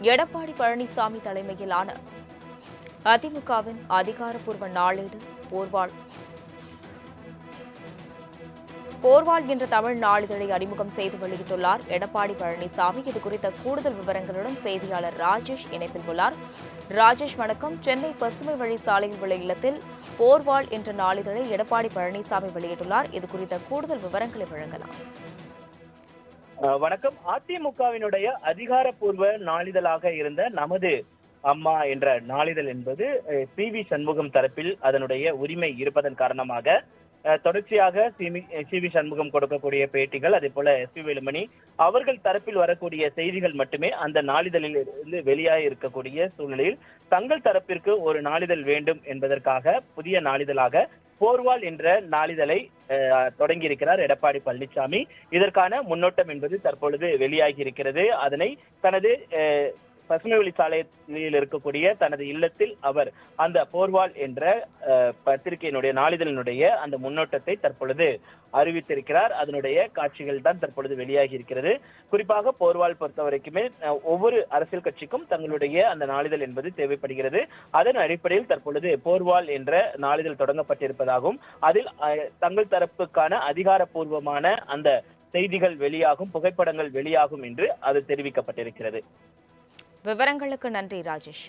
எடப்பாடி பழனிசாமி தலைமையிலான அதிமுகவின் அதிகாரப்பூர்வ நாளேடு போர்வாள் என்ற தமிழ் நாளிதழை அறிமுகம் செய்து வெளியிட்டுள்ளார் எடப்பாடி பழனிசாமி. இதுகுறித்த கூடுதல் விவரங்களுடன் செய்தியாளர் ராஜேஷ் இணைப்பில் உள்ளார். ராஜேஷ் வணக்கம். சென்னை பசுமை வழி சாலையில் உள்ள இல்லத்தில் போர்வாள் என்ற நாளிதழை எடப்பாடி பழனிசாமி வெளியிட்டுள்ளார். இதுகுறித்த கூடுதல் விவரங்களை வழங்கலாம். வணக்கம். அதிமுகவினுடைய அதிகாரப்பூர்வ நாளிதழாக இருந்த நமது அம்மா என்ற நாளிதழ் என்பது சி.வி. சண்முகம் தரப்பில் அதனுடைய உரிமை இருப்பதன் காரணமாக தொடர்ச்சியாக சி.வி. சண்முகம் கொடுக்கக்கூடிய பேட்டிகள், அதே போல எஸ்.பி. வேலுமணி அவர்கள் தரப்பில் வரக்கூடிய செய்திகள் மட்டுமே அந்த நாளிதழில் இருந்து வெளியாக இருக்கக்கூடிய சூழ்நிலையில் தங்கள் தரப்பிற்கு ஒரு நாளிதழ் வேண்டும் என்பதற்காக புதிய நாளிதழாக போர்வாள் என்ற நாளிதழை தொடங்கியிருக்கிறார் எடப்பாடி பழனிசாமி. இதற்கான முன்னோட்டம் என்பது தற்பொழுது வெளியாகி இருக்கிறது. அதனை தனது பசுமை வழி சாலையில் இருக்கக்கூடிய தனது இல்லத்தில் அவர் அந்த போர்வாள் என்ற பத்திரிகையினுடைய நாளிதழினுடைய அந்த முன்னோட்டத்தை தற்பொழுது அறிவித்திருக்கிறார். அதனுடைய காட்சிகள் தான் தற்பொழுது வெளியாகி இருக்கிறது. குறிப்பாக போர்வாள் பொறுத்த வரைக்குமே ஒவ்வொரு அரசியல் கட்சிக்கும் தங்களுடைய அந்த நாளிதழ் என்பது தேவைப்படுகிறது. அதன் அடிப்படையில் தற்பொழுது போர்வாள் என்ற நாளிதழ் தொடங்கப்பட்டிருப்பதாகவும் அதில் தங்கள் தரப்புக்கான அதிகாரப்பூர்வமான அந்த செய்திகள் வெளியாகும், புகைப்படங்கள் வெளியாகும் என்று அது தெரிவிக்கப்பட்டிருக்கிறது. விவரங்களுக்கு நன்றி ராஜேஷ்.